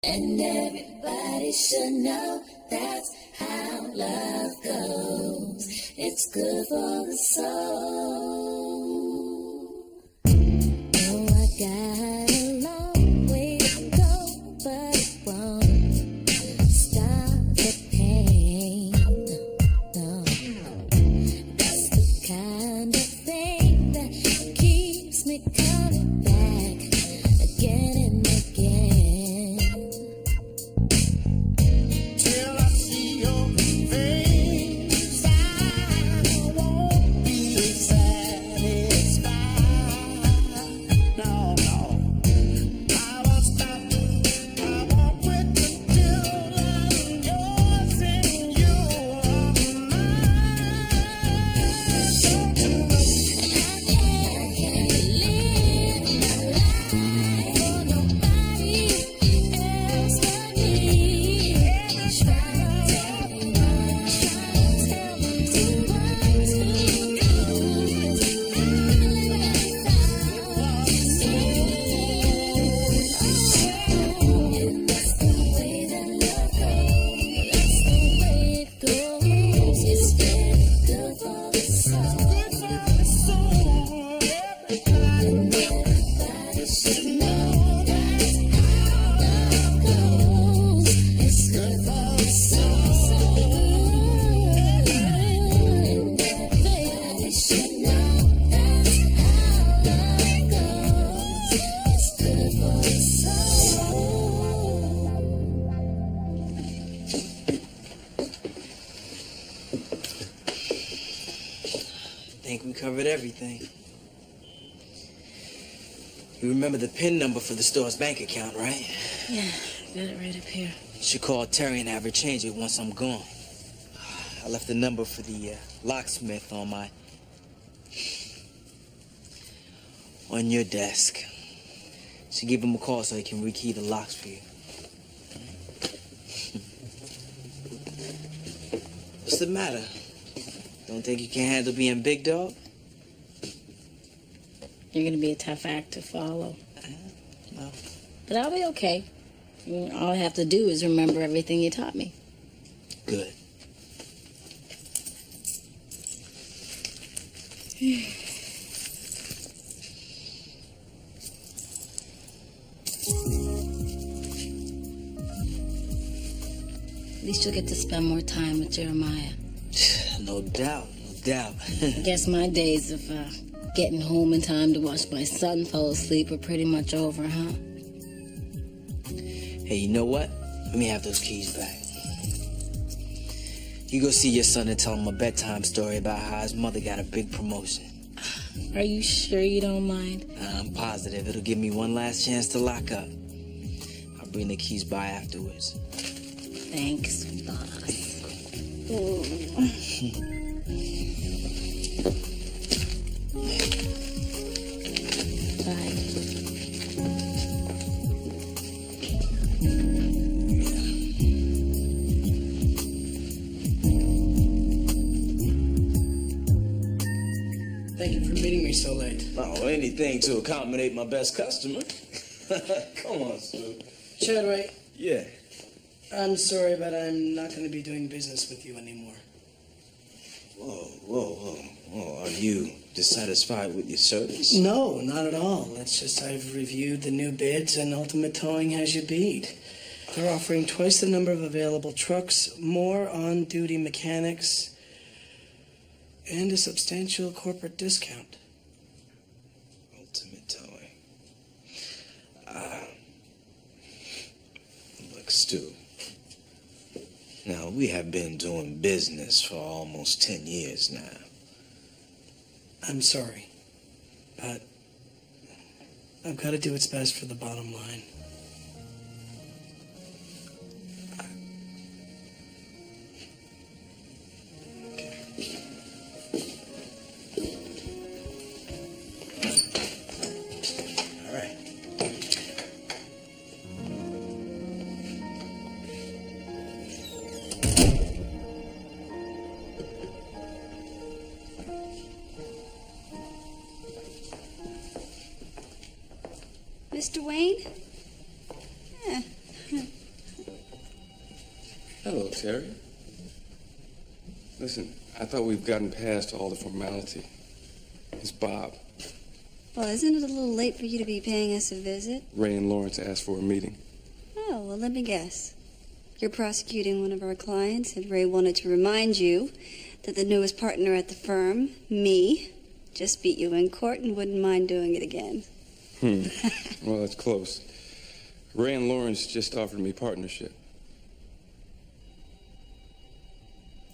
And everybody should know that's how love goes. It's good for the soul. Oh, I got a long way to go, but it won't stop the pain. No, that's the kind of thing that keeps me coming back again and again. Till I see your face, I won't be satisfied. No, no. I won't stop. I won't quit until I'm yours and you're mine. Don't you know? I can't live my life for nobody else but me. Try to tell me what to do. And that's the way that love goes. That's the way it goes. It's very good for the soul. Everybody should know that's how love goes. It's good for the soul. Everybody should know that's how love goes. It's good for the soul. Think we covered everything. You remember the PIN number for the store's bank account, right? Yeah, got it right up here. Should call Terry and have her change it once I'm gone. I left the number for the locksmith on your desk. Should give him a call so he can rekey the locks for you. What's the matter? Don't think you can handle being big dog? You're gonna be a tough act to follow. No. But I'll be okay. All I have to do is remember everything you taught me. Good. At least you'll get to spend more time with Jeremiah. No doubt, no doubt. I guess my days of getting home in time to watch my son fall asleep are pretty much over, huh? Hey, you know what? Let me have those keys back. You go see your son and tell him a bedtime story about how his mother got a big promotion. Are you sure you don't mind? I'm positive it'll give me one last chance to lock up. I'll bring the keys by afterwards. Thanks, boss. Bye. Thank you for meeting me so late. Oh, anything to accommodate my best customer. Come on, Stu. Chadwick, Yeah. I'm sorry, but I'm not going to be doing business with you anymore. Whoa. Are you dissatisfied with your service? No, not at all. It's just I've reviewed the new bids and Ultimate Towing has you beat. They're offering twice the number of available trucks, more on-duty mechanics, and a substantial corporate discount. Ultimate Towing. Look, Stu. Now, we have been doing business for almost 10 years now. I'm sorry, but I've got to do what's best for the bottom line. All right. Mr. Wayne? Hello, Terry. Listen, I thought we've gotten past all the formality. It's Bob. Well, isn't it a little late for you to be paying us a visit? Ray and Lawrence asked for a meeting. Oh, well, let me guess. You're prosecuting one of our clients, and Ray wanted to remind you that the newest partner at the firm, me, just beat you in court and wouldn't mind doing it again. Well, that's close. Ray and Lawrence just offered me partnership.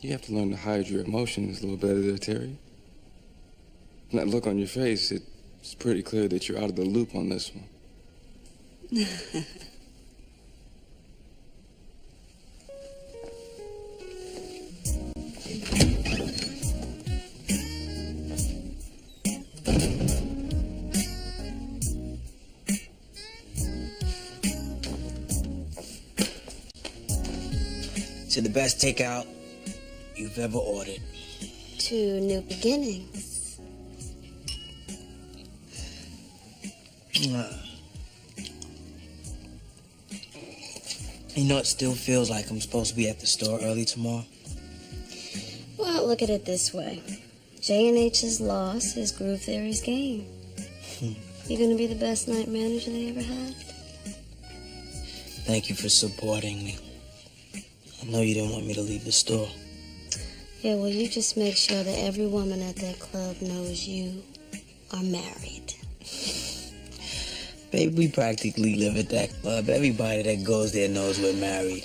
You have to learn to hide your emotions a little better there, Terry. From that look on your face, it's pretty clear that you're out of the loop on this one. To the best takeout you've ever ordered. To new beginnings. You know, it still feels like I'm supposed to be at the store early tomorrow. Well, look at it this way. J&H's loss is Groove Theory's gain. You're going to be the best night manager they ever had. Thank you for supporting me. I know you didn't want me to leave the store. Yeah, well, you just make sure that every woman at that club knows you are married. Babe, we practically live at that club. Everybody that goes there knows we're married.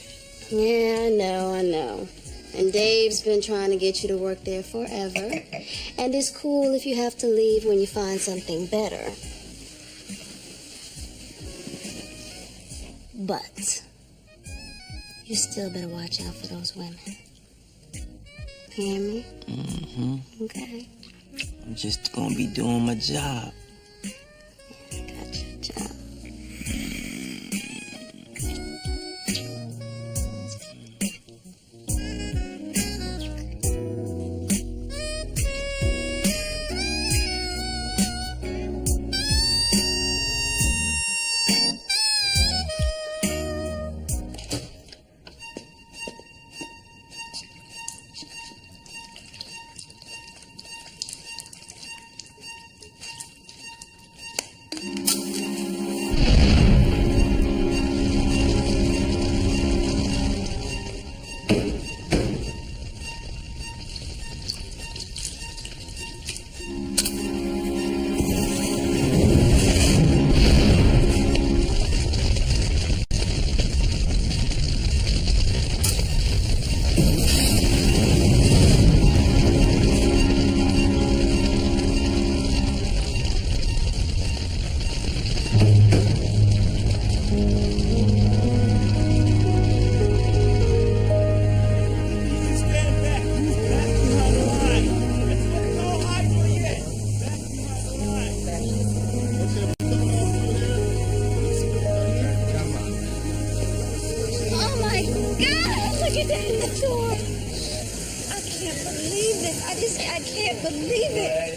Yeah, I know. And Dave's been trying to get you to work there forever. And it's cool if you have to leave when you find something better. But you still better watch out for those women. Hear me? Mm-hmm. Okay. I'm just gonna be doing my job. I got your job.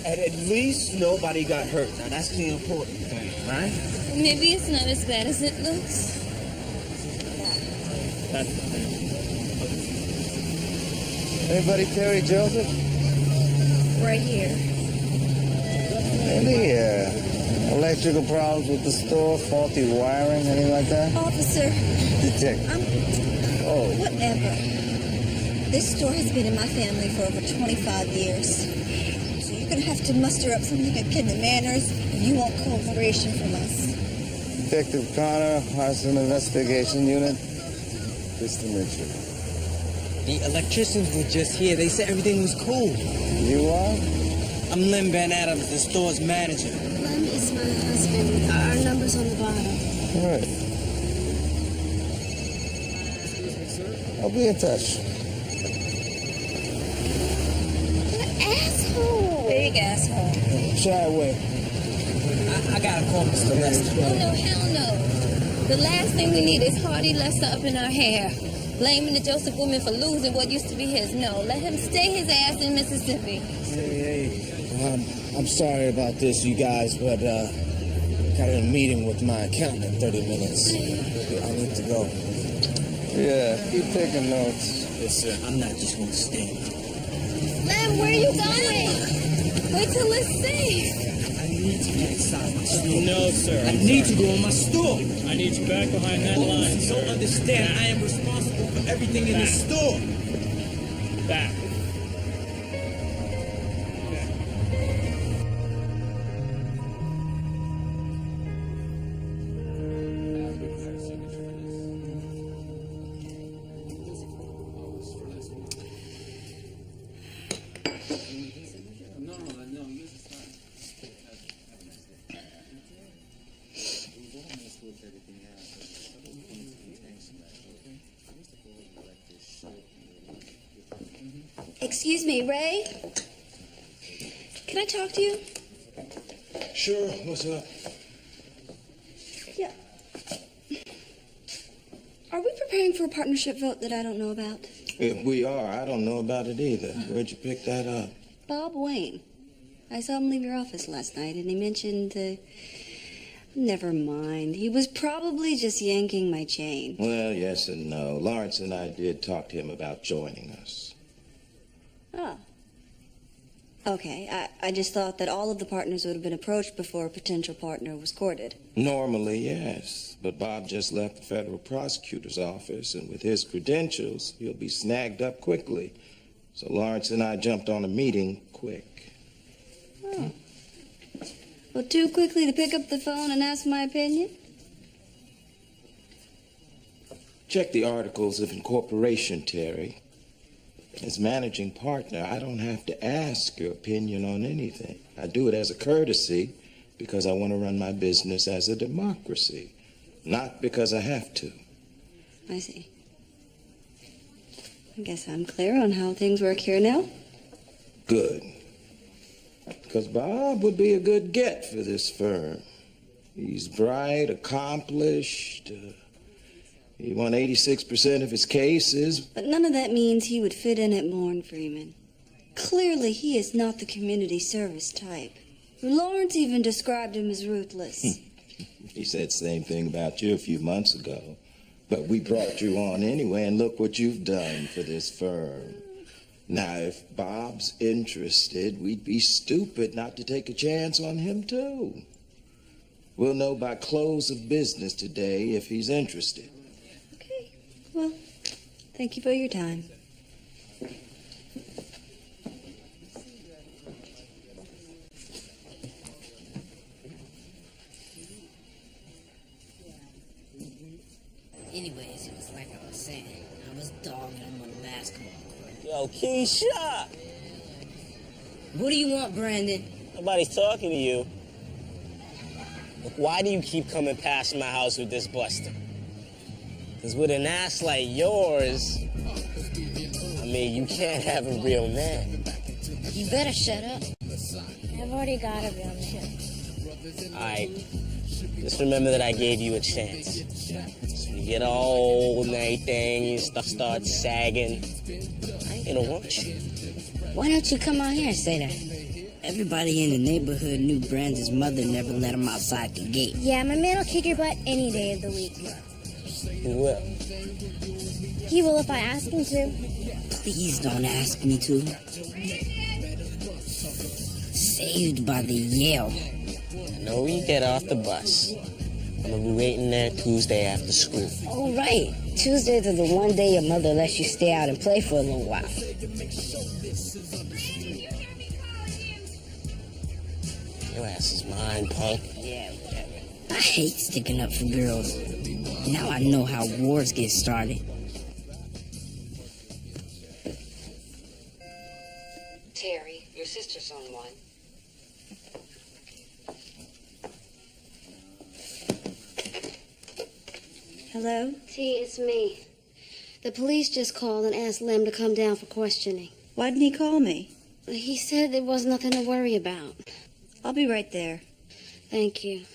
At least nobody got hurt. Now, that's the important thing, right? Maybe it's not as bad as it looks. Anybody Terry Joseph? Right here. Any electrical problems with the store, faulty wiring, anything like that? Officer. Detective. Oh. Whatever. This store has been in my family for over 25 years. So you're going to have to muster up something akin to manners if you want cooperation from us. Detective Connor, Arson Investigation Unit. Nice to meet you. The electricians were just here. They said everything was cool. You are? I'm Lynn Van Adams, the store's manager. Lynn is my husband. Our number's on the bottom. All right. I'll be in touch. Asshole! Big asshole. Shy away. I gotta call Mr. Lester. Oh, no, hell no. The last thing we need is Hardy Lester up in our hair. Blaming the Joseph woman for losing what used to be his. No, let him stay his ass in Mississippi. Hey. I'm sorry about this, you guys, but got a meeting with my accountant in 30 minutes. I need to go. Yeah, keep taking notes. Yes, sir. I'm not just gonna stand. Lem, where are you going? Wait till it's safe. I need to get inside my store. No, sir. I need to go in my store. I need you back behind that line, So sir. understand, I am responsible for everything in the store. Back. Excuse me, Ray? Can I talk to you? Sure, what's up? Yeah. Are we preparing for a partnership vote that I don't know about? If we are, I don't know about it either. Where'd you pick that up? Bob Wayne. I saw him leave your office last night, and he mentioned, never mind. He was probably just yanking my chain. Well, yes and no. Lawrence and I did talk to him about joining us. Oh. Okay, I just thought that all of the partners would have been approached before a potential partner was courted. Normally, yes. But Bob just left the federal prosecutor's office, and with his credentials, he'll be snagged up quickly. So Lawrence and I jumped on a meeting quick. Oh. Well, too quickly to pick up the phone and ask my opinion? Check the articles of incorporation, Terry. As managing partner, I don't have to ask your opinion on anything. I do it as a courtesy because I want to run my business as a democracy, not because I have to. I see. I guess I'm clear on how things work here now. Good. Because Bob would be a good get for this firm. He's bright, accomplished. He won 86% of his cases. But none of that means he would fit in at Morn Freeman. Clearly, he is not the community service type. Lawrence even described him as ruthless. He said the same thing about you a few months ago. But we brought you on anyway, and look what you've done for this firm. Now, if Bob's interested, we'd be stupid not to take a chance on him, too. We'll know by close of business today if he's interested. Okay. Well, thank you for your time. Anyways, it was like I was saying. I was dogging him on the basketball court. Yo, Keisha! What do you want, Brandon? Nobody's talking to you. Look, why do you keep coming past my house with this buster? Because with an ass like yours, I mean, you can't have a real man. You better shut up. I've already got a real man. All right. Just remember that I gave you a chance. So you get old and everything, your stuff starts sagging. I ain't gonna want you. Why don't you come out here and say that? Everybody in the neighborhood knew Brandon's mother never let him outside the gate. Yeah, my man will kick your butt any day of the week. He will. He will if I ask him to. Please don't ask me to. Saved by the Yale. I know when you get off the bus. I'm gonna be waiting there Tuesday after school. Oh, right. Tuesdays are the one day your mother lets you stay out and play for a little while. Your ass is mine, punk. Yeah, whatever. I hate sticking up for girls. Now I know how wars get started. Terry, your sister's on one. Hello? T, it's me. The police just called and asked Lem to come down for questioning. Why didn't he call me? He said there was nothing to worry about. I'll be right there. Thank you.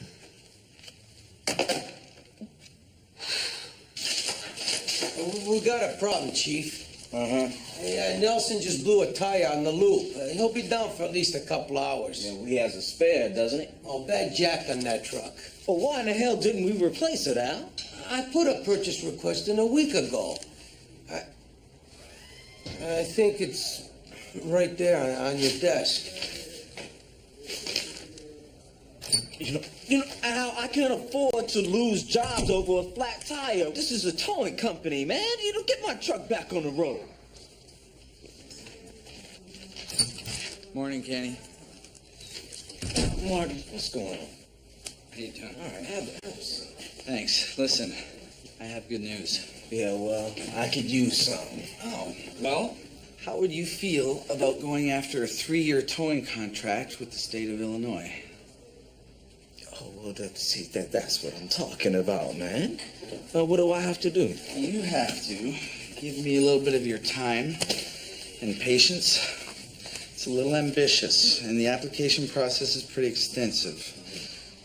We got a problem, Chief. Uh-huh. Nelson just blew a tire on the loop. He'll be down for at least a couple hours. Yeah, he has a spare, doesn't he? Oh, bad jack on that truck. Well, why in the hell didn't we replace it, Al? I put a purchase request in a week ago. I think it's right there on your desk. You know, Al, I can't afford to lose jobs over a flat tire. This is a towing company, man. You know, get my truck back on the road. Morning, Kenny. Martin, what's going on? How you doing? All right, have it. Thanks. Listen, I have good news. Yeah, well, I could use some. Oh, well, how would you feel about going after a 3-year towing contract with the state of Illinois? Oh, well, that's what I'm talking about, man. What do I have to do? You have to give me a little bit of your time and patience. It's a little ambitious, and the application process is pretty extensive.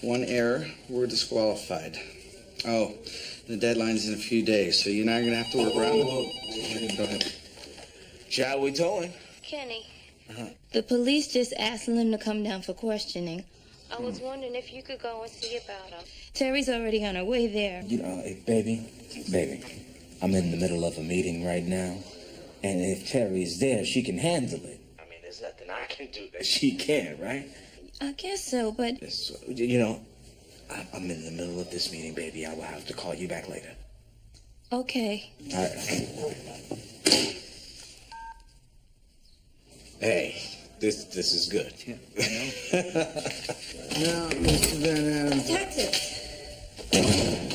One error, we're disqualified. Oh, the deadline's in a few days, so you and I are going to have to work around it. Go ahead. Shall we towing? Kenny, The police just asked Lim to come down for questioning. I was wondering if you could go and see about him. Terry's already on her way there. You know, hey, baby, I'm in the middle of a meeting right now, and if Terry's there, she can handle it. I mean, there's nothing I can do that she can't, right? I guess so, but... You know, I'm in the middle of this meeting, baby. I will have to call you back later. Okay. All right. Hey, this is good. Yeah, I know. Now, Mr. Van Adams. Detective.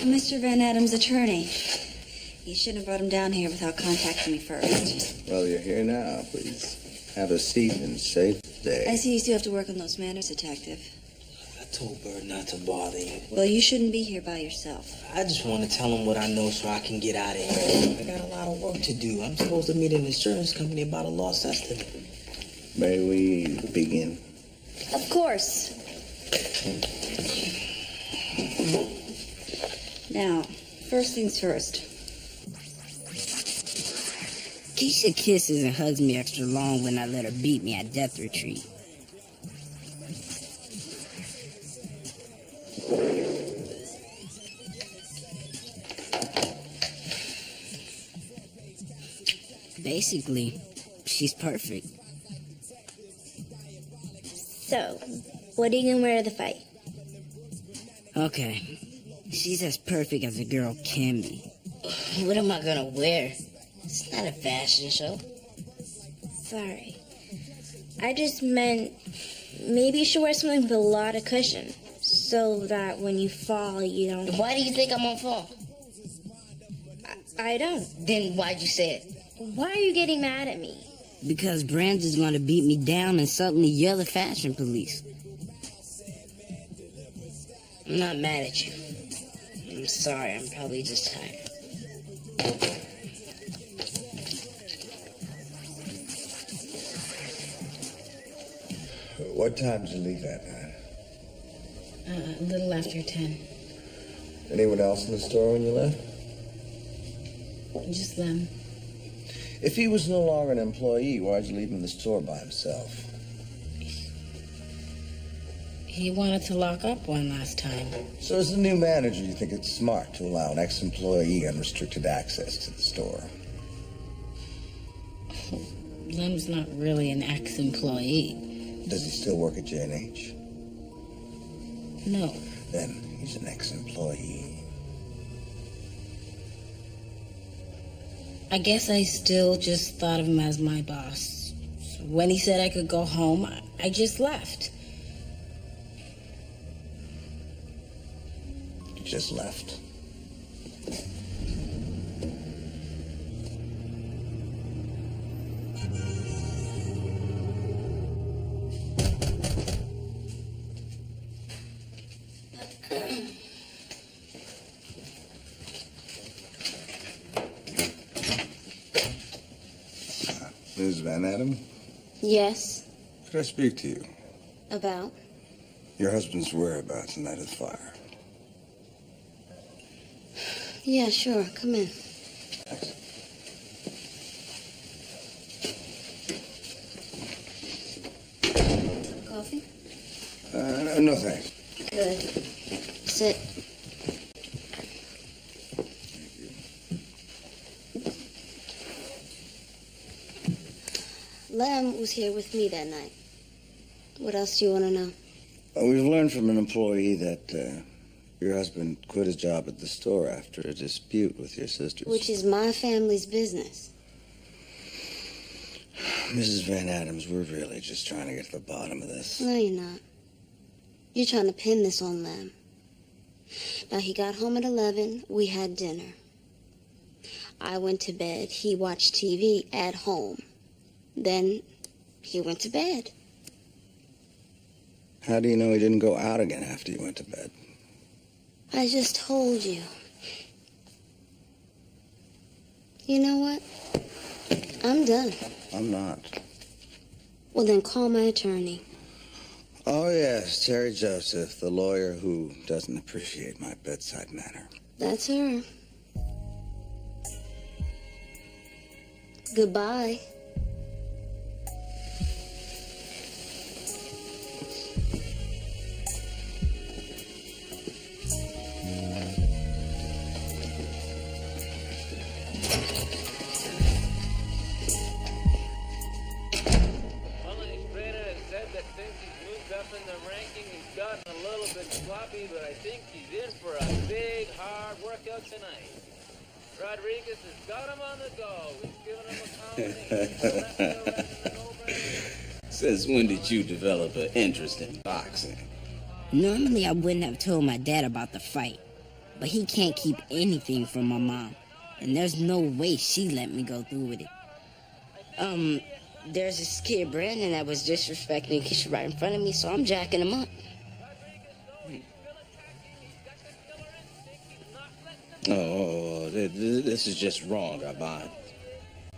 Mr. Van Adams' attorney. You shouldn't have brought him down here without contacting me first. Well, you're here now. Please have a seat and safe day. I see you still have to work on those manners, Detective. I told Bird not to bother you. Well, you shouldn't be here by yourself. I just want to tell him what I know so I can get out of here. I got a lot of work to do. I'm supposed to meet an insurance company about a lost estimate. May we begin? Of course. Now, first things first. Keisha kisses and hugs me extra long when I let her beat me at Death Retreat. Basically, she's perfect. So, what are you gonna wear to the fight? Okay, she's as perfect as a girl can be. What am I gonna wear? It's not a fashion show. Sorry. I just meant maybe you should wear something with a lot of cushion so that when you fall, you don't... Why do you think I'm gonna fall? I don't. Then why'd you say it? Why are you getting mad at me? Because Brandon's gonna beat me down and suddenly yell at fashion police. I'm not mad at you. I'm sorry, I'm probably just tired. What time did you leave that night? A little after 10. Anyone else in the store when you left? Just them. If he was no longer an employee, why'd you leave him in the store by himself? He wanted to lock up one last time. So as the new manager, you think it's smart to allow an ex-employee unrestricted access to the store? Lem's not really an ex-employee. Does he still work at J&H? No. Then he's an ex-employee. I guess I still just thought of him as my boss. So when he said I could go home, I just left. You just left. Ms. Van Adam, Yes. could I speak to you? About? Your husband's whereabouts the night of the fire. Yeah, sure. Come in. Coffee? No thanks. Good. Sit. Lem was here with me that night. What else do you want to know? We've learned from an employee that your husband quit his job at the store after a dispute with your sisters. Which is my family's business. Mrs. Van Adams, we're really just trying to get to the bottom of this. No, you're not. You're trying to pin this on Lem. Now, he got home at 11. We had dinner. I went to bed. He watched TV at home. Then he went to bed. How do you know he didn't go out again after you went to bed? I just told you. You know what? I'm done. I'm not. Well, then call my attorney. Oh, yes, Terry Joseph, the lawyer who doesn't appreciate my bedside manner. That's her. Goodbye. Sloppy, but I think he's in for a big, hard workout tonight. Rodriguez has got him on the go. He's given him a combination. Since when did you develop an interest in boxing? Normally, I wouldn't have told my dad about the fight, but he can't keep anything from my mom, and there's no way she let me go through with it. There's this kid, Brandon, that was disrespecting Keisha right in front of me, so I'm jacking him up. Oh, this is just wrong, Abad.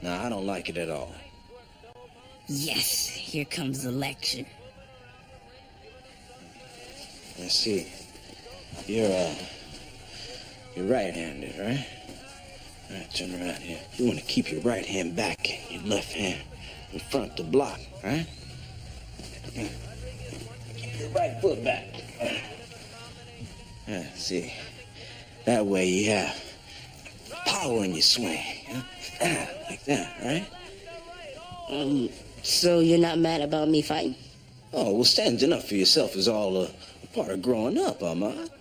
Nah, I don't like it at all. Yes, here comes the lecture. Let's see. You're right-handed, right? All right, turn around here. You want to keep your right hand back and your left hand in front to block, right? Keep your right foot back. Yeah, see. That way you have power in your swing. Huh? Like that, right? So you're not mad about me fighting? Oh, well, standing up for yourself is all a part of growing up, Ahmad.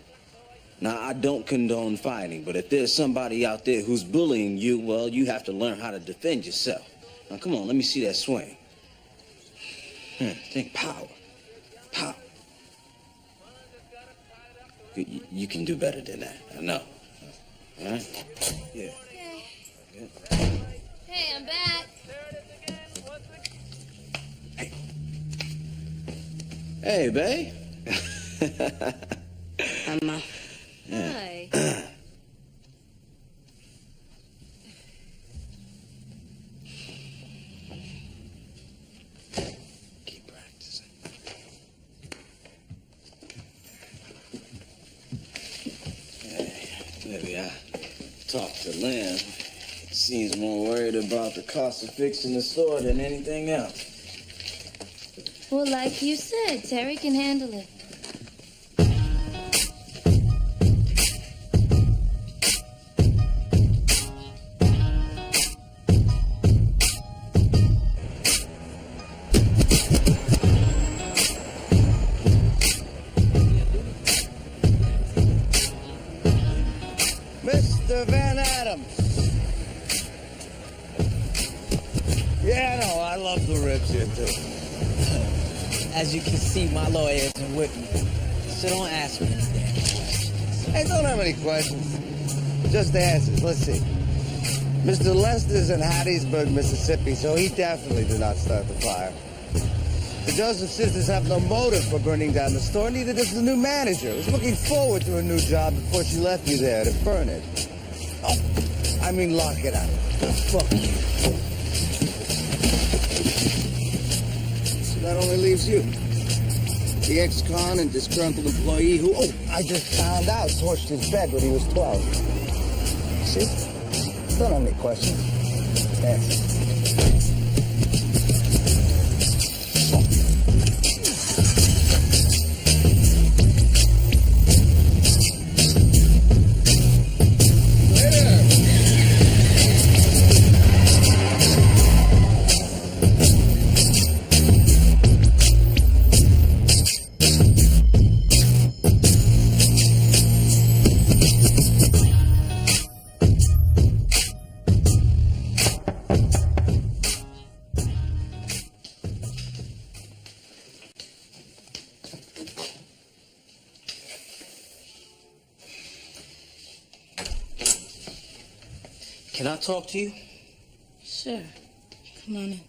Now, I don't condone fighting, but if there's somebody out there who's bullying you, well, you have to learn how to defend yourself. Now, come on, let me see that swing. Think power. Power. You can do better than that, I know. All right? Yeah. Hey, I'm back. Hey, babe. Hi. Keep practicing. Maybe I talked to Lynn. Seems more worried about the cost of fixing the store than anything else. Well, like you said, Terry can handle it. Mr. Van Adams. Yeah, no, I love the ribs here, too. As you can see, my lawyer isn't with me, so don't ask me anything. Hey, don't have any questions. Just answers. Let's see. Mr. Lester's in Hattiesburg, Mississippi, so he definitely did not start the fire. The Joseph sisters have no motive for burning down the store, neither does the new manager, who's looking forward to a new job before she left you there to burn it. Oh, I mean lock it out. Fuck you. So that only leaves you. The ex-con and disgruntled employee who, I just found out, torched his bed when he was 12. See? Don't have any questions. Answer. Can I talk to you? Sure. Come on in.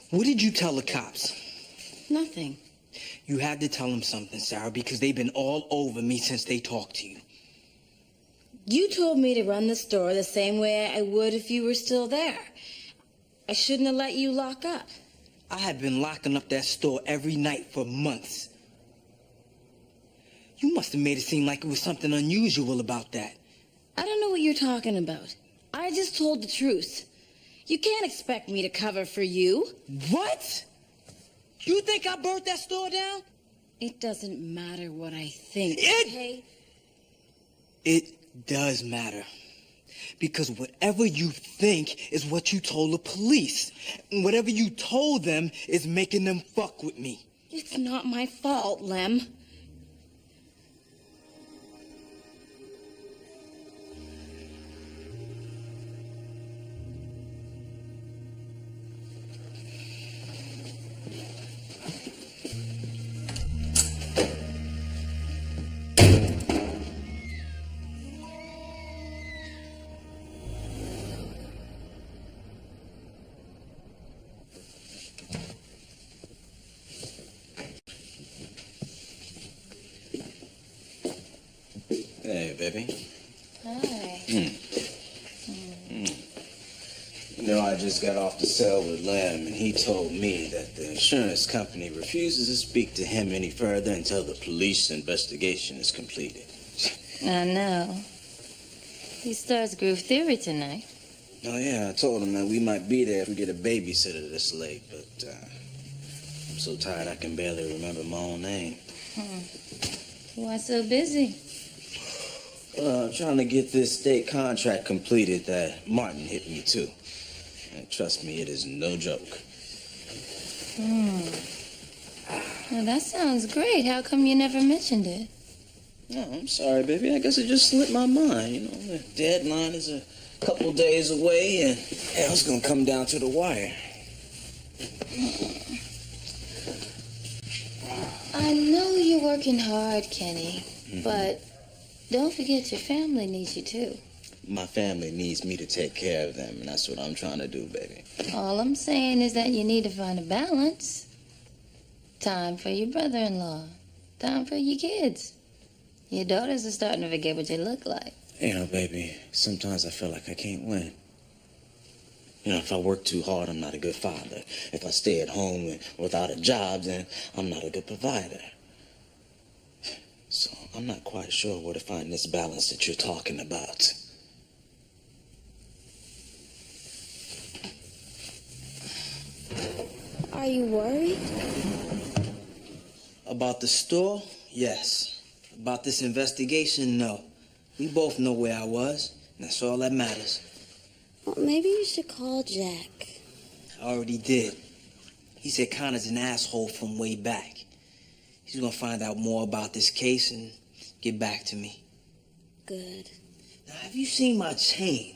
What did you tell the cops? Nothing. You had to tell them something, Sarah, because they've been all over me since they talked to you. You told me to run the store the same way I would if you were still there. I shouldn't have let you lock up. I had been locking up that store every night for months. You must have made it seem like it was something unusual about that. I don't know what you're talking about. I just told the truth. You can't expect me to cover for you. What? You think I burnt that store down? It doesn't matter what I think, okay? It does matter. Because whatever you think is what you told the police. And whatever you told them is making them fuck with me. It's not my fault, Lem. Hey, baby. Hi. You know, I just got off the cell with Lem, and he told me that the insurance company refuses to speak to him any further until the police investigation is completed. I know. He starts Groove Theory tonight. Oh, yeah, I told him that we might be there if we get a babysitter this late, but I'm so tired I can barely remember my own name. Why so busy? I'm trying to get this state contract completed that Martin hit me to. And trust me, it is no joke. Well, that sounds great. How come you never mentioned it? No, I'm sorry, baby. I guess it just slipped my mind. You know, the deadline is a couple days away, and it's gonna come down to the wire. I know you're working hard, Kenny, but don't forget your family needs you too. My family needs me to take care of them, and that's what I'm trying to do, baby. All I'm saying is that you need to find a balance. Time for your brother-in-law. Time for your kids. Your daughters are starting to forget what you look like. You know, baby, sometimes I feel like I can't win. You know, if I work too hard, I'm not a good father. If I stay at home without a job, then I'm not a good provider. So I'm not quite sure where to find this balance that you're talking about. Are you worried? About the store? Yes. About this investigation? No. We both know where I was, and that's all that matters. Well, maybe you should call Jack. I already did. He said Connor's an asshole from way back. He's gonna find out more about this case and get back to me. Good. Now, have you seen my chain?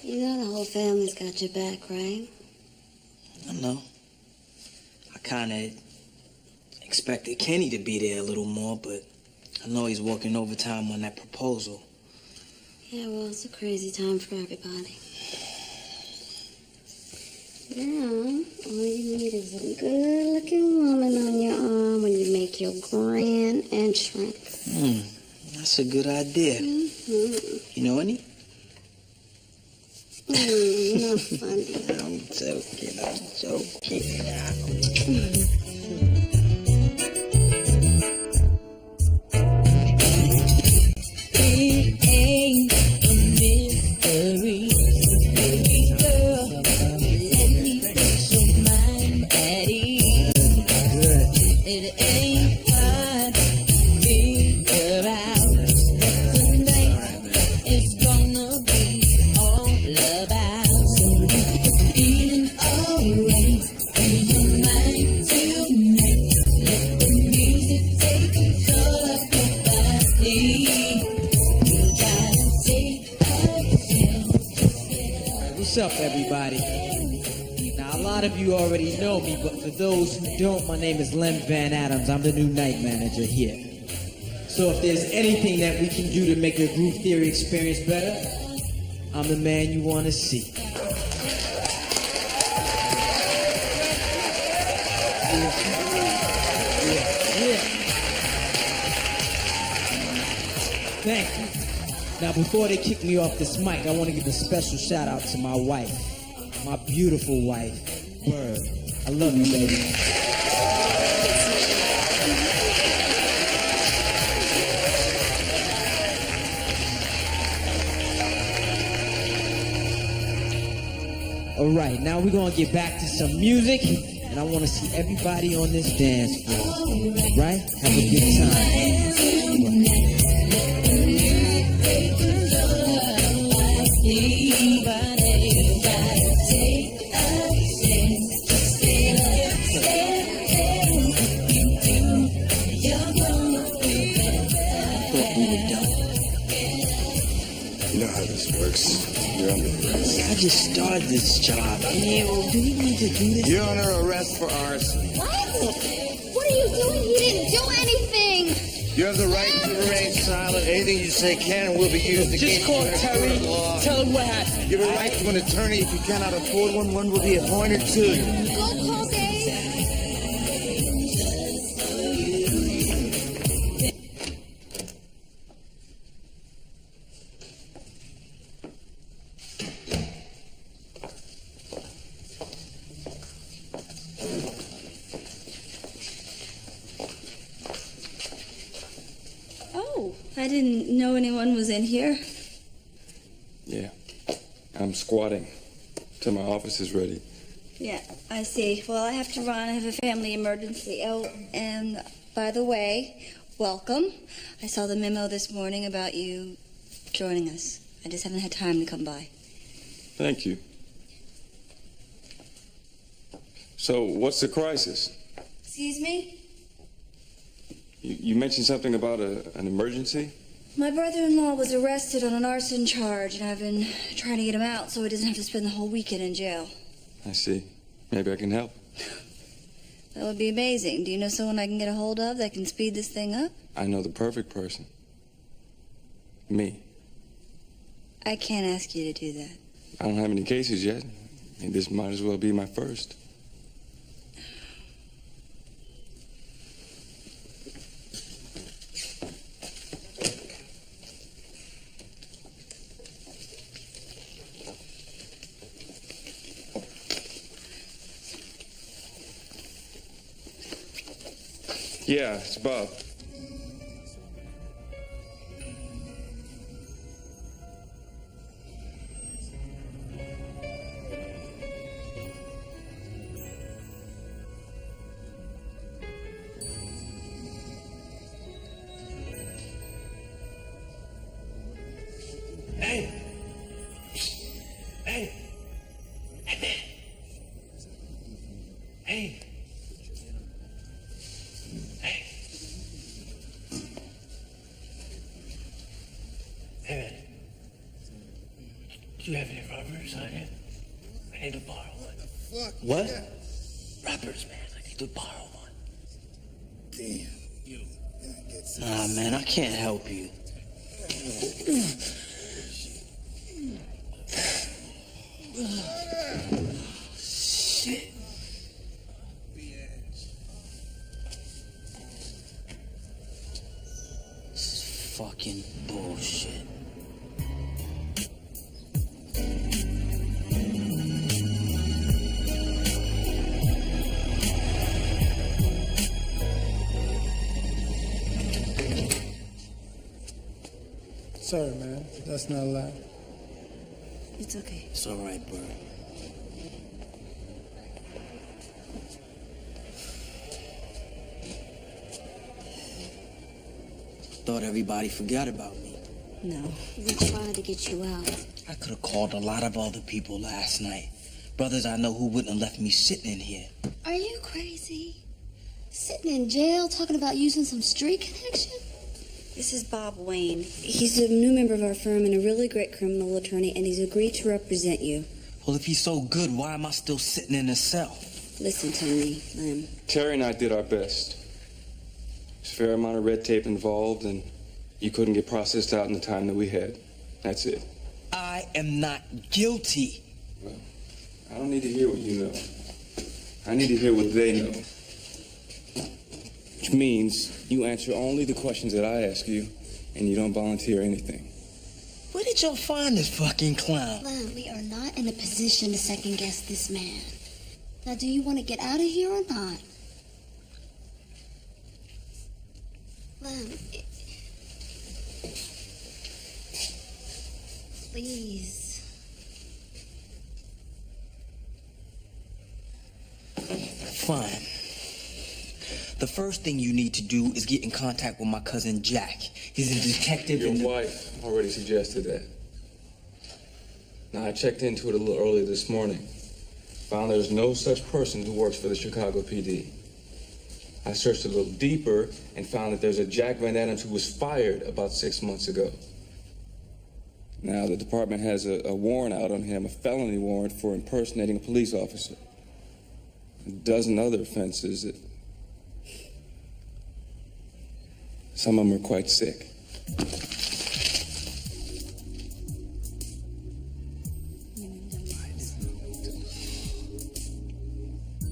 You know the whole family's got your back, right? I know. I kind of expected Kenny to be there a little more, but I know he's working overtime on that proposal. Yeah, well, it's a crazy time for everybody. Now, all you need is a good-looking woman on your arm when you make your grand entrance. That's a good idea. You know any? Not funny. I'm joking. It ain't a mystery, baby girl. Let me put your mind at ease. It ain't hard to figure out that tonight is gonna be all about feeling alright in your mind. What's up, everybody? Now, a lot of you already know me, but for those who don't, my name is Lem Van Adams. I'm the new night manager here. So if there's anything that we can do to make your Groove Theory experience better, I'm the man you want to see. Thank you. Now, before they kick me off this mic, I want to give a special shout out to my wife, my beautiful wife, Bird. I love you, baby. All right, now we're going to get back to some music, and I want to see everybody on this dance floor, right? Have a good time. You know how this works. You're under arrest. I just started this job. Neil, do we need to do this? You're under arrest for arson. What? What are you doing? You didn't do anything. You have the right to remain silent. Anything you say can and will be used against you. Just call Terry. Tell him what happened. You have a right to an attorney. If you cannot afford one, one will be appointed to you. Go call Dave. Oh, I didn't know anyone was in here. Yeah. I'm squatting till my office is ready. Yeah, I see. Well, I have to run. I have a family emergency. Oh, and by the way, welcome. I saw the memo this morning about you joining us. I just haven't had time to come by. Thank you. So, what's the crisis? Excuse me? You mentioned something about an emergency? My brother-in-law was arrested on an arson charge, and I've been trying to get him out so he doesn't have to spend the whole weekend in jail. I see. Maybe I can help. That would be amazing. Do you know someone I can get a hold of that can speed this thing up? I know the perfect person. Me. I can't ask you to do that. I don't have any cases yet. I mean, this might as well be my first. Yeah, it's Bob. Hey! Hey! Hey! Hey! Hey, man. Do you have any rubbers on you? I need to borrow one. What? Rubbers, man. I need to borrow one. Damn. Nah, man, I can't help you. Shit. This is fucking bullshit. Sorry, man. That's not allowed. It's okay. It's all right, Bird. Thought everybody forgot about me. No. We tried to get you out. I could have called a lot of other people last night. Brothers I know who wouldn't have left me sitting in here. Are you crazy? Sitting in jail talking about using some street connection? This is Bob Wayne. He's a new member of our firm and a really great criminal attorney, and he's agreed to represent you. Well, if he's so good, why am I still sitting in a cell? Listen to me, Lem. Terry and I did our best. There's a fair amount of red tape involved, and you couldn't get processed out in the time that we had. That's it. I am not guilty. Well, I don't need to hear what you know. I need to hear what they know. Which means you answer only the questions that I ask you, and you don't volunteer anything. Where did y'all find this fucking clown? Lem, we are not in a position to second guess this man. Now, do you want to get out of here or not? Lem, please. Fine. The first thing you need to do is get in contact with my cousin Jack. He's a detective. Your wife already suggested that. Now, I checked into it a little earlier this morning. Found there's no such person who works for the Chicago PD. I searched a little deeper and found that there's a Jack Van Adams who was fired about 6 months ago. Now, the department has a warrant out on him, a felony warrant for impersonating a police officer. A dozen other offenses. Some of them are quite sick.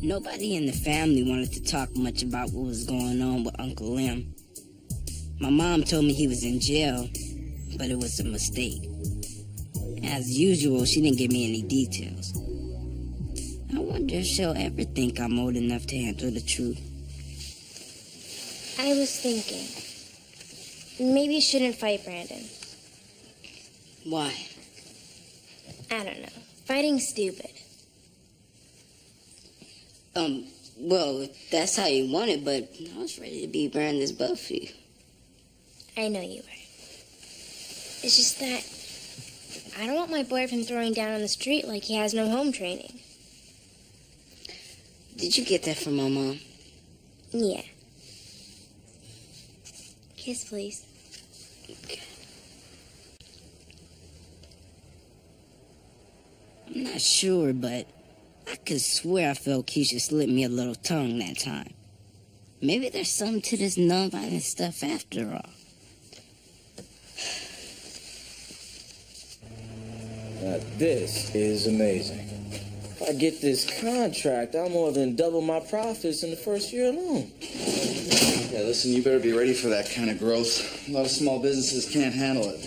Nobody in the family wanted to talk much about what was going on with Uncle Lem. My mom told me he was in jail, but it was a mistake. As usual, she didn't give me any details. I wonder if she'll ever think I'm old enough to handle the truth. I was thinking, maybe you shouldn't fight Brandon. Why? I don't know. Fighting's stupid. Well, if that's how you want it, but I was ready to be Brandon's butt for you. I know you were. It's just that I don't want my boyfriend throwing down on the street like he has no home training. Did you get that from my mom? Yeah. Kiss, please. Okay. I'm not sure, but I could swear I felt Keisha slip me a little tongue that time. Maybe there's something to this non-violent stuff after all. Now, this is amazing. If I get this contract, I'll more than double my profits in the first year alone. Yeah, listen, you better be ready for that kind of growth. A lot of small businesses can't handle it.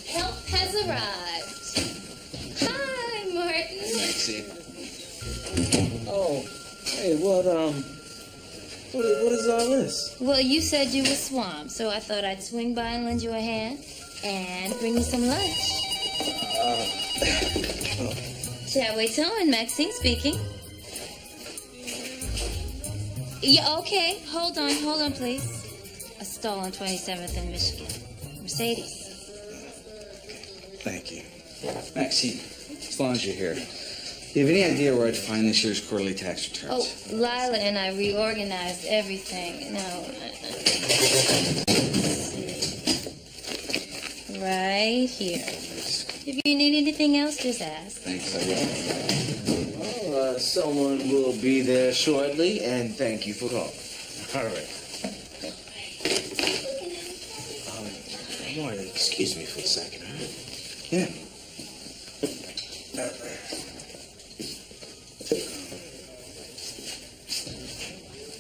Help has arrived. Hi, Martin. Maxie. Oh, hey, what is all this? Well, you said you were swamped, so I thought I'd swing by and lend you a hand and bring you some lunch. Shall we towing? Maxine speaking. Yeah, okay. Hold on, please. A stall on 27th in Michigan. Mercedes. Thank you. Maxine, as long as you're here, do you have any idea where I'd find this year's quarterly tax returns? Oh, Lila and I reorganized everything. Now, right here. If you need anything else, just ask. Thanks, I will. Well, someone will be there shortly, and thank you for calling. All right. Marty, excuse me for a second, all right? Yeah.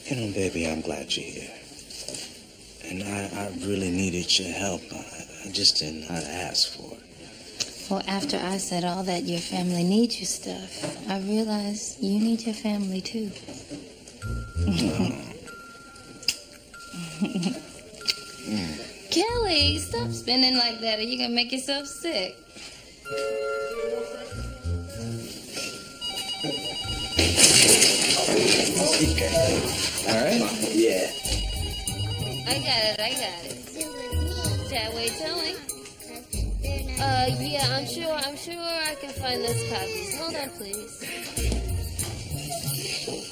You know, baby, I'm glad you're here. And I really needed your help. I just didn't know how to ask for it. Well, after I said all that your family needs your stuff, I realized you need your family too. Kelly, stop spinning like that or you're gonna make yourself sick. All right? Yeah. I got it. Shall we towing? Yeah, I'm sure I can find those copies. Hold on, please.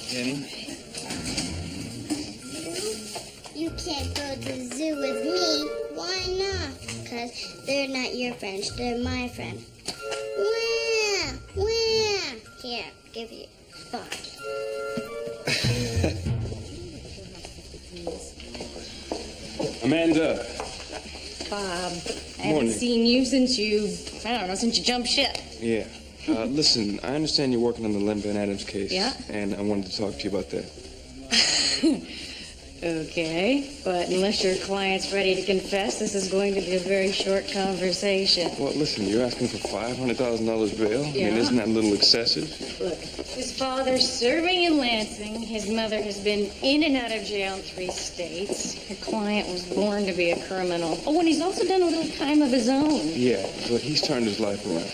Jenny? You can't go to the zoo with me. Why not? Because they're not your friends, they're my friend. Wah! Wah! Here, give you 5. Amanda. Bob, I Morning. haven't seen you since you jumped ship. Yeah. Listen, I understand you're working on the Lem Van Adams case. Yeah? And I wanted to talk to you about that. Okay, but unless your client's ready to confess, this is going to be a very short conversation. Well, listen, you're asking for $500,000 bail? I Yeah. mean, isn't that a little excessive? Look, his father's serving in Lansing. His mother has been in and out of jail in 3 states. Your client was born to be a criminal. Oh, and he's also done a little time of his own. Yeah, but he's turned his life around.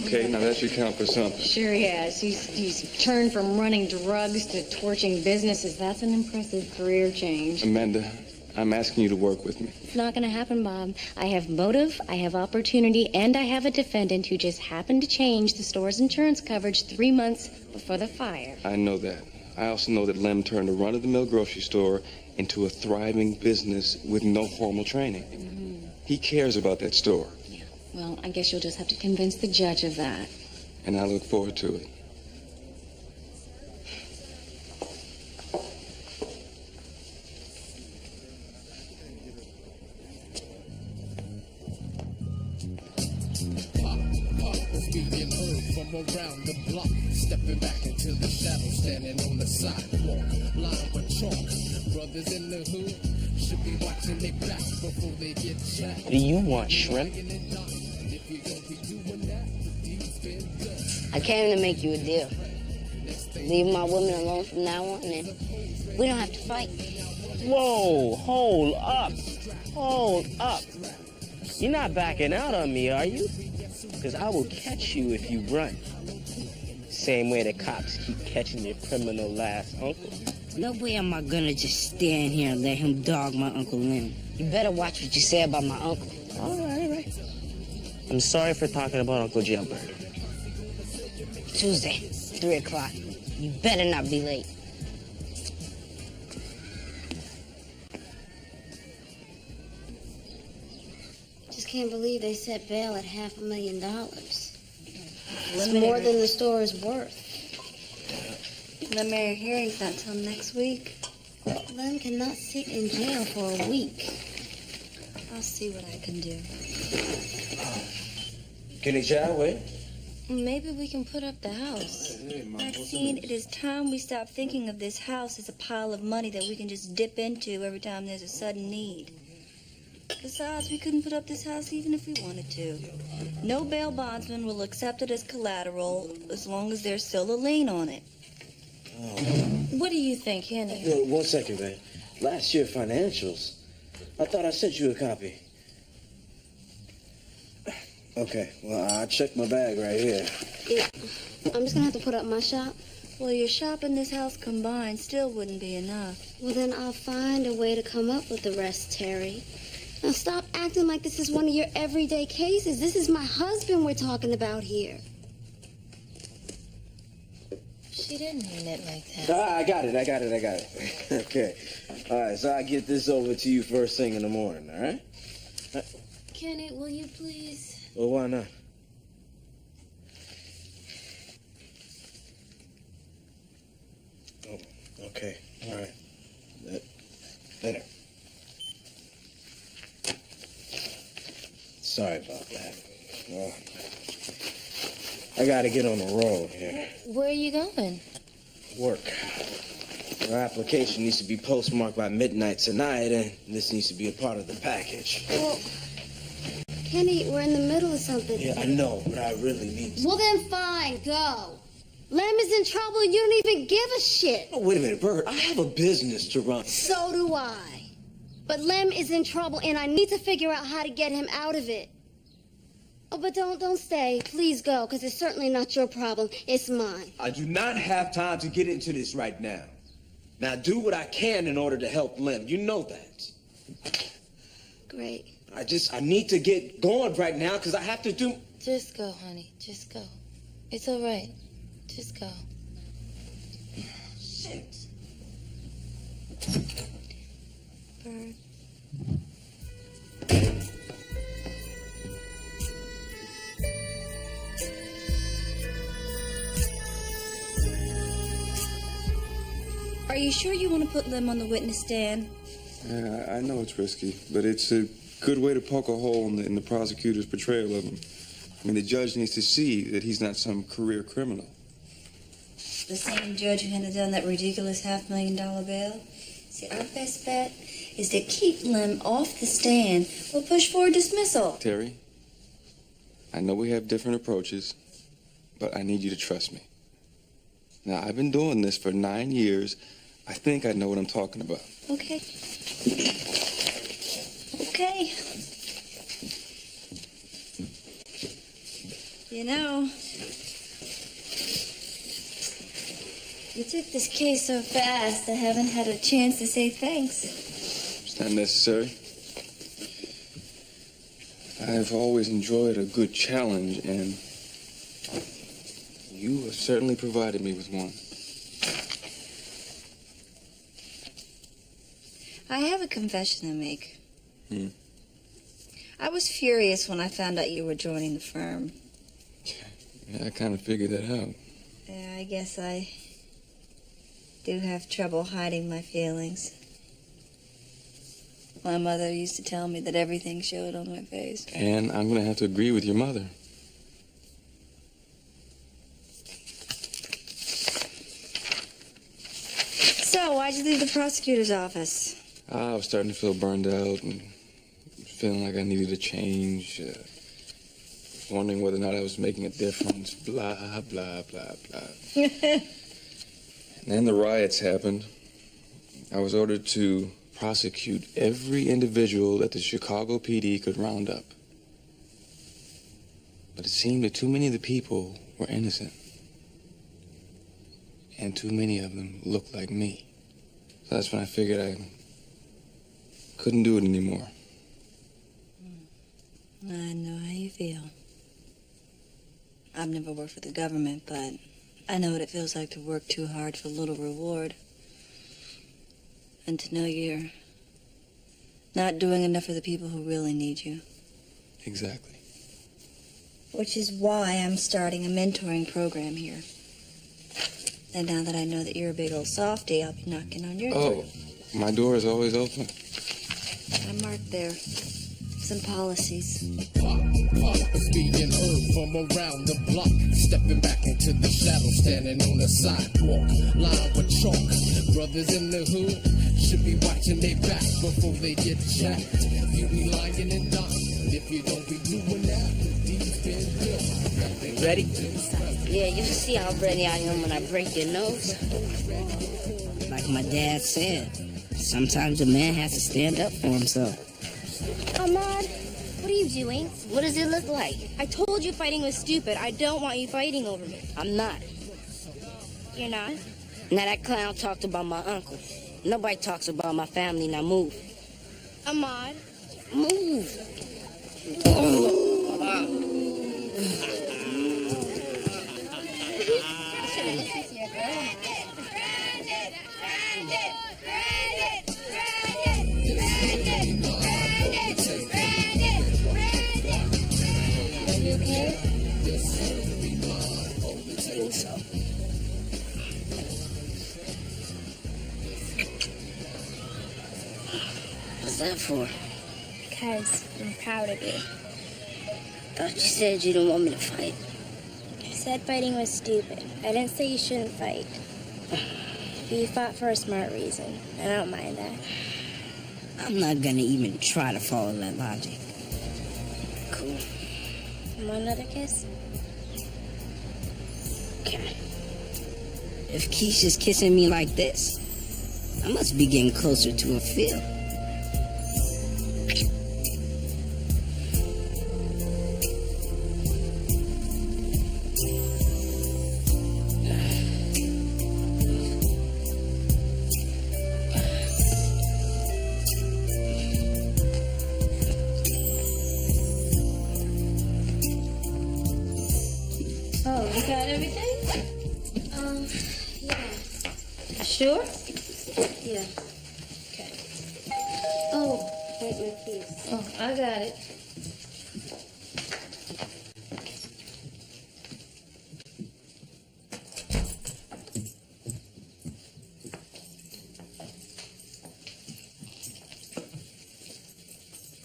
Okay, now that should count for something. Sure he has. He's turned from running drugs to torching businesses. That's an impressive career change. Amanda, I'm asking you to work with me. It's not going to happen, Bob. I have motive, I have opportunity, and I have a defendant who just happened to change the store's insurance coverage 3 months before the fire. I know that. I also know that Lem turned a run-of-the-mill grocery store into a thriving business with no formal training. He cares about that store, Well, I guess you'll just have to convince the judge of that. and I look forward to it. Being heard from around the block, stepping back into the shadow, standing on the sidewalk, line with chalk. Brothers in the hood should be watching their back before they get shot. Do you want shrimp? I came to make you a deal. Leave my women alone from now on, and we don't have to fight. Whoa, hold up. Hold up. You're not backing out on me, are you? Because I will catch you if you run. Same way the cops keep catching your criminal last uncle. No way am I gonna just stand here and let him dog my Uncle Lem. You better watch what you say about my uncle. All right. I'm sorry for talking about Uncle Jailbird. Tuesday, 3 o'clock. You better not be late. Just can't believe they set bail at $500,000. It's more than the store is worth. Preliminary hearing's not till next week. Lem cannot sit in jail for a week. I'll see what I can do. Kenny Chadway? Maybe we can put up the house. Maxine, it is time we stop thinking of this house as a pile of money that we can just dip into every time there's a sudden need. Besides, we couldn't put up this house even if we wanted to. No bail bondsman will accept it as collateral as long as there's still a lien on it. What do you think, Henny? No, 1 second, man. Last year financials. I thought I sent you a copy. Okay, well, I checked my bag right here. I'm just gonna have to put up my shop. Well, your shop and this house combined still wouldn't be enough. Well, then I'll find a way to come up with the rest, Terry. Now stop acting like this is one of your everyday cases. This is my husband we're talking about here. She didn't mean it like that. I got it. Okay. All right, so I get this over to you first thing in the morning, all right? Kenny, will you please? Well, why not? Oh, okay. All right. Later. Sorry about that. Well, I gotta get on the road here. Where are you going? Work. Our application needs to be postmarked by midnight tonight, and this needs to be a part of the package. Well, Kenny, we're in the middle of something. Yeah, I know, but I really need to. Well, then fine, go. Lem is in trouble and you don't even give a shit. Oh, wait a minute, Bert. I have a business to run. So do I. But Lem is in trouble and I need to figure out how to get him out of it. Oh, but don't stay. Please go, because it's certainly not your problem. It's mine. I do not have time to get into this right now. Now, do what I can in order to help Lem. You know that. Great. I need to get going right now because I have to do... Just go, honey. Just go. It's all right. Just go. Shit. Bird. Are you sure you want to put Lem on the witness stand? Yeah, I know it's risky, but it's a good way to poke a hole in the prosecutor's portrayal of him. I mean, the judge needs to see that he's not some career criminal. The same judge who handed down that ridiculous $500,000 bail? See, our best bet is to keep Lem off the stand or push for a dismissal. Terry, I know we have different approaches, but I need you to trust me. Now, I've been doing this for 9 years. I think I know what I'm talking about. Okay. Okay. You know, you took this case so fast, I haven't had a chance to say thanks. It's not necessary. I've always enjoyed a good challenge, and you have certainly provided me with one. I have a confession to make. Hmm. I was furious when I found out you were joining the firm. Yeah, I kind of figured that out. Yeah, I guess I do have trouble hiding my feelings. My mother used to tell me that everything showed on my face. And I'm going to have to agree with your mother. So, why'd you leave the prosecutor's office? I was starting to feel burned out and feeling like I needed a change. Wondering whether or not I was making a difference. Blah, blah, blah, blah. And then the riots happened. I was ordered to prosecute every individual that the Chicago PD could round up. But it seemed that too many of the people were innocent. And too many of them looked like me. So that's when I figured I couldn't do it anymore. I know how you feel. I've never worked for the government, but I know what it feels like to work too hard for little reward. And to know you're not doing enough for the people who really need you. Exactly. Which is why I'm starting a mentoring program here. And now that I know that you're a big old softy, I'll be knocking on your door. Oh, my door is always open. I marked there some policies. It's being heard from around the block. Stepping back into the shadow, standing on the sidewalk. Lined with chalk. Brothers in the hood should be watching their back before they get jacked. You be lying and dying if you don't be doing that. These been built. Ready? Yeah, you see how ready I am when I break your nose? Like my dad said, sometimes a man has to stand up for himself. Ahmad, what are you doing? What does it look like? I told you fighting was stupid. I don't want you fighting over me. I'm not. You're not? Now that clown talked about my uncle. Nobody talks about my family. Now move. Ahmad. Move. What's that for? Because I'm proud of you. Thought you said you didn't want me to fight. I said fighting was stupid. I didn't say you shouldn't fight. But you fought for a smart reason. I don't mind that. I'm not gonna even try to follow that logic. Cool. Want another kiss? Okay. If Keisha's kissing me like this, I must be getting closer to a feel. Oh, you got everything? Yeah. Sure? Yeah. Okay. keys. Oh, I got it.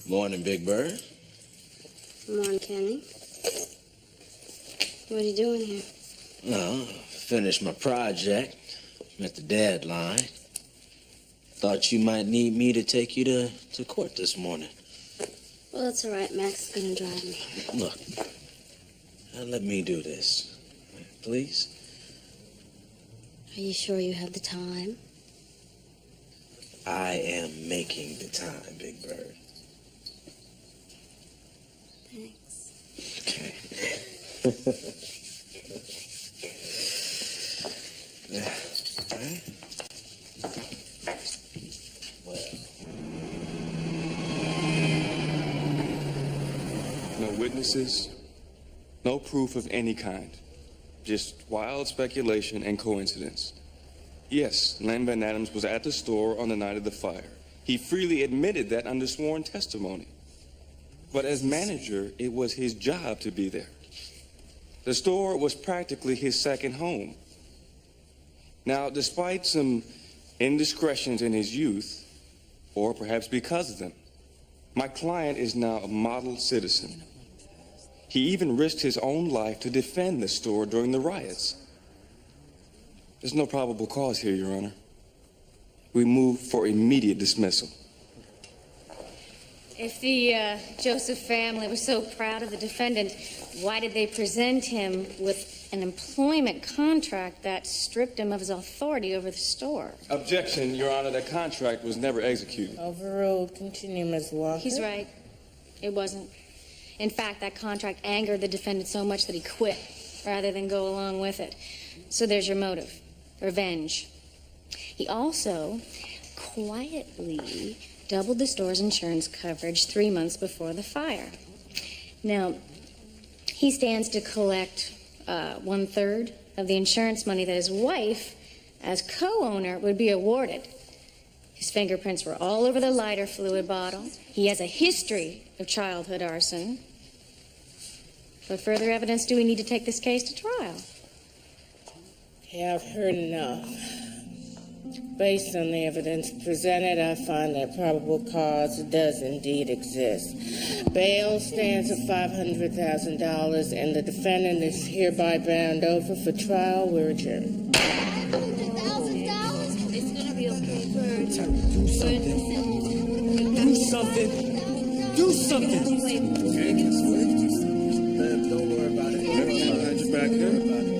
Morning, Big Bird. Come on, Kenny. What are you doing here? No, finished my project. Met the deadline. Thought you might need me to take you to court this morning. Well, that's all right. Max is gonna drive me. Look, let me do this, please. Are you sure you have the time? I am making the time, Big Bird. Thanks. Okay. All right. No witnesses, no proof of any kind. Just wild speculation and coincidence. Yes, Len Van Adams was at the store on the night of the fire. He freely admitted that under sworn testimony. But as manager, it was his job to be there. The store was practically his second home. Now, despite some indiscretions in his youth, or perhaps because of them, my client is now a model citizen. He even risked his own life to defend the store during the riots. There's no probable cause here, Your Honor. We move for immediate dismissal. If the Joseph family was so proud of the defendant, why did they present him with an employment contract that stripped him of his authority over the store? Objection, Your Honor. That contract was never executed. Overruled. Continue, Ms. Walker. He's right. It wasn't. In fact, that contract angered the defendant so much that he quit rather than go along with it. So there's your motive. Revenge. He also quietly doubled the store's insurance coverage 3 months before the fire. Now, he stands to collect 1/3 of the insurance money that his wife, as co-owner, would be awarded. His fingerprints were all over the lighter fluid bottle. He has a history of childhood arson. What further evidence do we need to take this case to trial? Yeah, I've heard enough. Based on the evidence presented, I find that probable cause does indeed exist. Bail stands at $500,000, and the defendant is hereby bound over for trial. We're adjourned. It's gonna be okay, Bird. Do something. Do something. Do something. Don't worry about it. Back there.